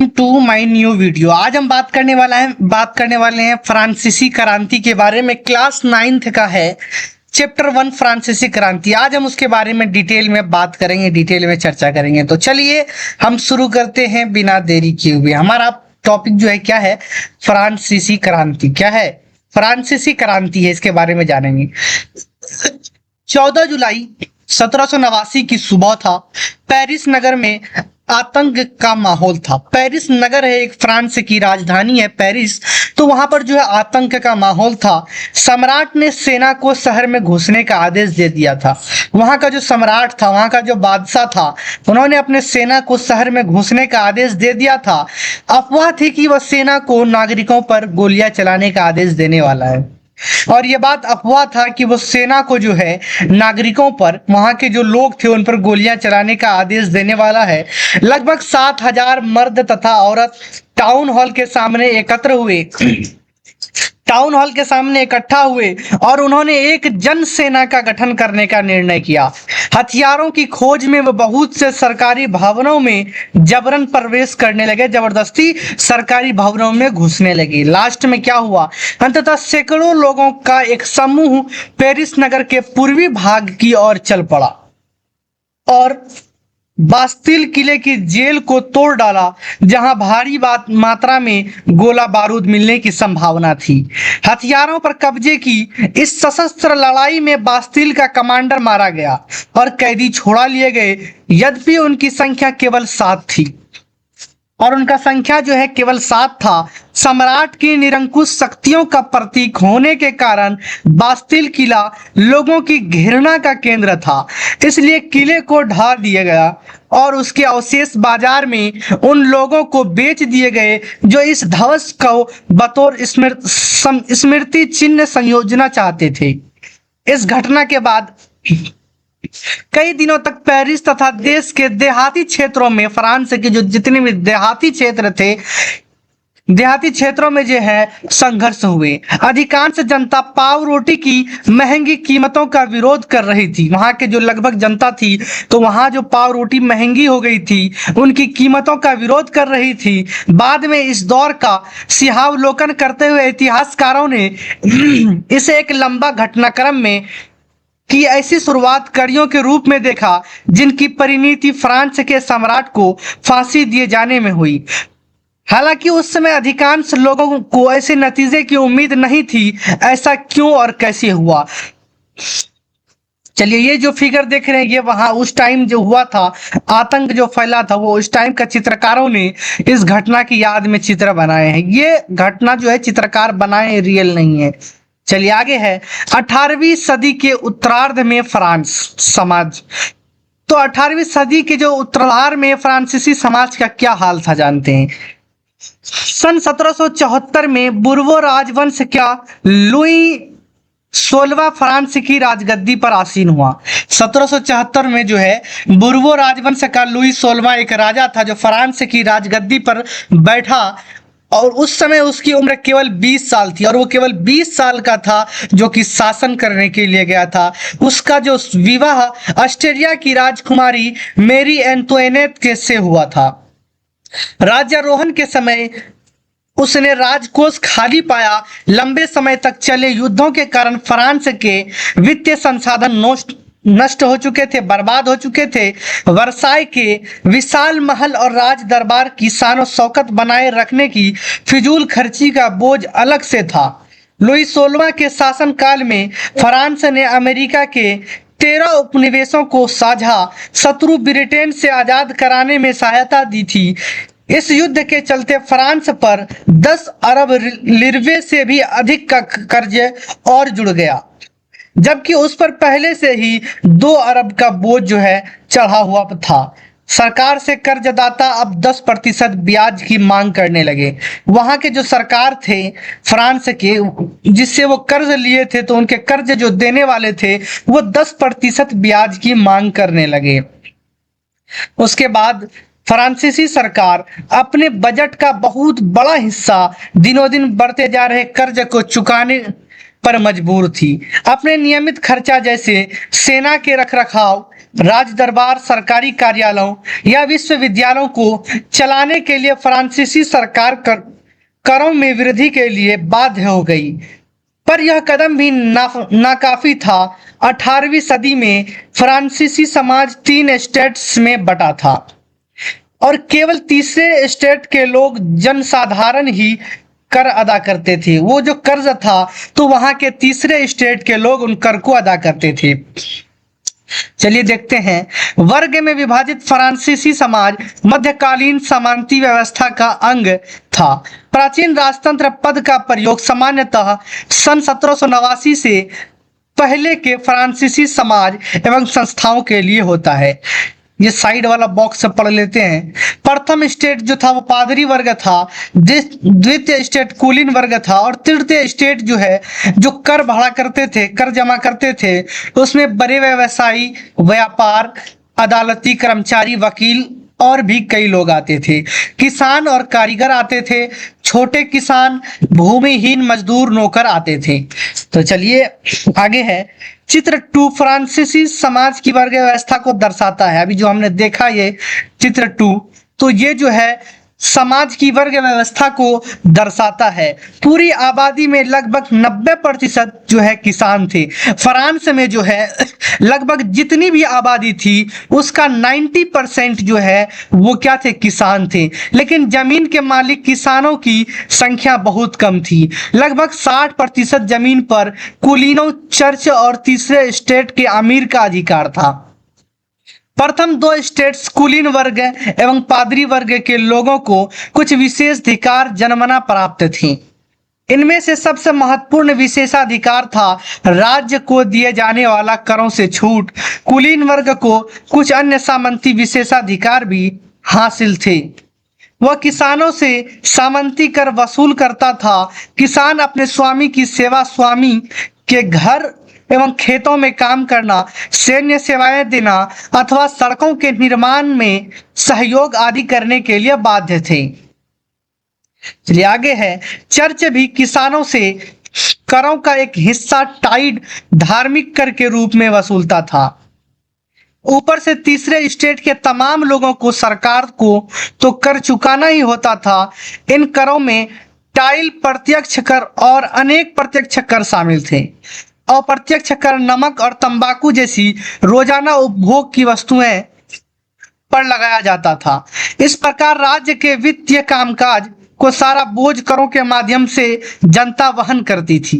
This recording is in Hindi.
To my new video. आज हम बात करने वाले हैं फ्रांसीसी क्रांति के बारे में। क्लास 9th का है चैप्टर 1 फ्रांसीसी क्रांति। आज हम उसके बारे में डिटेल में बात करेंगे, डिटेल में चर्चा करेंगे। तो चलिए हम शुरू करते हैं बिना देरी किए हुए। हमारा टॉपिक जो है क्या है? फ्रांसीसी क्रांति। क्या है? फ्रांसीसी क्रांति है, इसके बारे में जानेंगे। 14 जुलाई 1789 की सुबह था। पेरिस नगर में आतंक का माहौल था। पेरिस नगर है, एक फ्रांस की राजधानी है पेरिस। तो वहां पर जो है आतंक का माहौल था। सम्राट ने सेना को शहर में घुसने का आदेश दे दिया था। वहां का जो सम्राट था, वहां का जो बादशाह था, उन्होंने अपने सेना को शहर में घुसने का आदेश दे दिया था। अफवाह थी कि वह सेना को नागरिकों पर गोलियां चलाने का आदेश देने वाला है। और यह बात अफवाह था कि वो सेना को जो है नागरिकों पर, वहां के जो लोग थे उन पर गोलियां चलाने का आदेश देने वाला है। लगभग 7,000 मर्द तथा औरत टाउन हॉल के सामने इकट्ठा हुए और उन्होंने एक जन सेना का गठन करने का निर्णय किया। हथियारों की खोज में वो बहुत से सरकारी भवनों में जबरन प्रवेश करने लगे, जबरदस्ती सरकारी भवनों में घुसने लगे। लास्ट में क्या हुआ? अंततः सैकड़ों लोगों का एक समूह पेरिस नगर के पूर्वी भाग की ओर चल पड़ा और बास्तिल किले की जेल को तोड़ डाला, जहां भारी मात्रा में गोला बारूद मिलने की संभावना थी। हथियारों पर कब्जे की इस सशस्त्र लड़ाई में बास्तिल का कमांडर मारा गया और कैदी छोड़ा लिए गए। यद्यपि उनकी संख्या केवल 7 थी और उनका संख्या जो है केवल 7 था। सम्राट की निरंकुश शक्तियों का प्रतीक होने के कारण बास्तिल किला लोगों की घृणा का केंद्र था। इसलिए किले को ढा दिया गया और उसके अवशेष बाजार में उन लोगों को बेच दिए गए जो इस ध्वंस को बतौर स्मृति चिन्ह संयोजना चाहते थे। इस घटना के बाद कई दिनों तक पेरिस तथा देश के देहाती क्षेत्रों में, फ्रांस के जो जितने भी देहाती क्षेत्र थे, देहाती क्षेत्रों में जो है संघर्ष हुए। अधिकांश जनता पाव रोटी की महंगी कीमतों का विरोध कर रही थी। वहां के जो लगभग जनता थी, तो वहां जो पाव रोटी महंगी हो गई थी, उनकी कीमतों का विरोध कर रही थी। बाद में इस दौर का सिंहावलोकन करते हुए इतिहासकारों ने इसे एक लंबा घटनाक्रम में की ऐसी शुरुआत कड़ियों के रूप में देखा, जिनकी परिणति फ्रांस के सम्राट को फांसी दिए जाने में हुई। हालांकि उस समय अधिकांश लोगों को ऐसे नतीजे की उम्मीद नहीं थी। ऐसा क्यों और कैसे हुआ? चलिए, ये जो फिगर देख रहे हैं, ये वहां उस टाइम जो हुआ था, आतंक जो फैला था, वो उस टाइम का चित्रकारों ने इस घटना की याद में चित्र बनाए हैं। ये घटना जो है चित्रकार बनाए, रियल नहीं है। चलिए आगे है। 18वीं सदी के उत्तरार्ध में फ्रांस समाज। तो 18वीं सदी के जो उत्तरार्ध में फ्रांसीसी समाज का क्या हाल था जानते हैं। सन 1774 में बुर्बो राजवंश का लुई 16वां फ्रांस की राजगद्दी पर आसीन हुआ। 1774 में जो है बुर्बो राजवंश का लुई 16वां एक राजा था जो फ्रांस की राजगद्दी पर बैठा और उस समय उसकी उम्र केवल 20 साल थी और वो केवल 20 साल का था जो कि शासन करने के लिए गया था। उसका जो विवाह ऑस्ट्रिया की राजकुमारी मेरी एंटोइनेट के से हुआ था। राज्यारोहण के समय उसने राजकोष खाली पाया। लंबे समय तक चले युद्धों के कारण फ्रांस के वित्तीय संसाधन नष्ट हो चुके थे, बर्बाद हो चुके थे। वर्साई के विशाल महल और राज दरबार की शान और शौकत बनाए रखने की फिजूल खर्ची का बोझ अलग से था। लुई 16वां के शासनकाल में फ्रांस ने अमेरिका के 13 उपनिवेशों को साझा शत्रु ब्रिटेन से आजाद कराने में सहायता दी थी। इस युद्ध के चलते फ्रांस पर 10 अरब लिरवे से भी अधिक का कर्ज और जुड़ गया, जबकि उस पर पहले से ही 2 अरब का बोझ जो है चढ़ा हुआ था। सरकार से कर्जदाता अब 10% ब्याज की मांग करने लगे। वहां के जो सरकार थे फ्रांस के, जिससे वो कर्ज लिए थे, तो उनके कर्ज जो देने वाले थे वो 10% ब्याज की मांग करने लगे। उसके बाद फ्रांसीसी सरकार अपने बजट का बहुत बड़ा हिस्सा दिनों दिन बढ़ते जा रहे कर्ज को चुकाने पर मजबूर थी। अपने नियमित खर्चा जैसे सेना के रखरखाव, राज दरबार, सरकारी कार्यालयों या विश्वविद्यालयों को चलाने के लिए फ्रांसीसी सरकार करों में वृद्धि के लिए बाध्य हो गई। पर यह कदम भी नाकाफी था। 18वीं सदी में फ्रांसीसी समाज 3 स्टेट्स में बटा था और केवल तीसरे स्टेट के लोग जनसाधारण ही कर अदा करते थे। वो जो कर्ज था तो वहां के तीसरे स्टेट के लोग उन कर को अदा करते थे। चलिए देखते हैं। वर्ग में विभाजित फ्रांसीसी समाज मध्यकालीन सामंती व्यवस्था का अंग था। प्राचीन राजतंत्र पद का प्रयोग सामान्यतः सन 1789 से पहले के फ्रांसीसी समाज एवं संस्थाओं के लिए होता है। ये साइड वाला बॉक्स से पढ़ लेते हैं। प्रथम स्टेट जो था वो पादरी वर्ग था, द्वितीय स्टेट कुलीन वर्ग था और तृतीय स्टेट जो है जो कर भरा करते थे, कर जमा करते थे, उसमें बड़े व्यवसायी, व्यापार, अदालती कर्मचारी, वकील और भी कई लोग आते थे। किसान और कारीगर आते थे। छोटे किसान, भूमिहीन मजदूर, नौकर आते थे। तो चलिए आगे है। चित्र 2 फ्रांसीसी समाज की वर्ग व्यवस्था को दर्शाता है। अभी जो हमने देखा ये चित्र 2, तो ये जो है समाज की वर्ग व्यवस्था को दर्शाता है। पूरी आबादी में लगभग 90% जो है किसान थे। फ्रांस में जो है लगभग जितनी भी आबादी थी उसका 90% जो है वो क्या थे, किसान थे। लेकिन जमीन के मालिक किसानों की संख्या बहुत कम थी। लगभग 60% जमीन पर कुलीनों, चर्च और तीसरे स्टेट के अमीर का अधिकार था। प्रथम 2 स्टेट्स कुलीन वर्ग एवं पादरी वर्ग के लोगों को कुछ विशेष अधिकार जन्मना प्राप्त थी। इनमें से सबसे महत्वपूर्ण विशेषाधिकार था राज्य को दिए जाने वाला करों से छूट। कुलीन वर्ग को कुछ अन्य सामंती विशेषाधिकार भी हासिल थे। वह किसानों से सामंती कर वसूल करता था। किसान अपने स्वामी की सेवा, स्वामी के घर एवं खेतों में काम करना, सैन्य सेवाएं देना अथवा सड़कों के निर्माण में सहयोग आदि करने के लिए बाध्य थे। चलिए आगे है। चर्च भी किसानों से करों का एक हिस्सा टाइड, धार्मिक कर के रूप में वसूलता था। ऊपर से तीसरे स्टेट के तमाम लोगों को सरकार को तो कर चुकाना ही होता था। इन करों में टाइल, प्रत्यक्ष कर और अनेक प्रत्यक्ष कर शामिल थे। अप्रत्यक्ष कर नमक और तंबाकू जैसी रोजाना उपभोग की वस्तुएं पर लगाया जाता था। इस प्रकार राज्य के वित्तीय कामकाज को सारा बोझ करों के माध्यम से जनता वहन करती थी।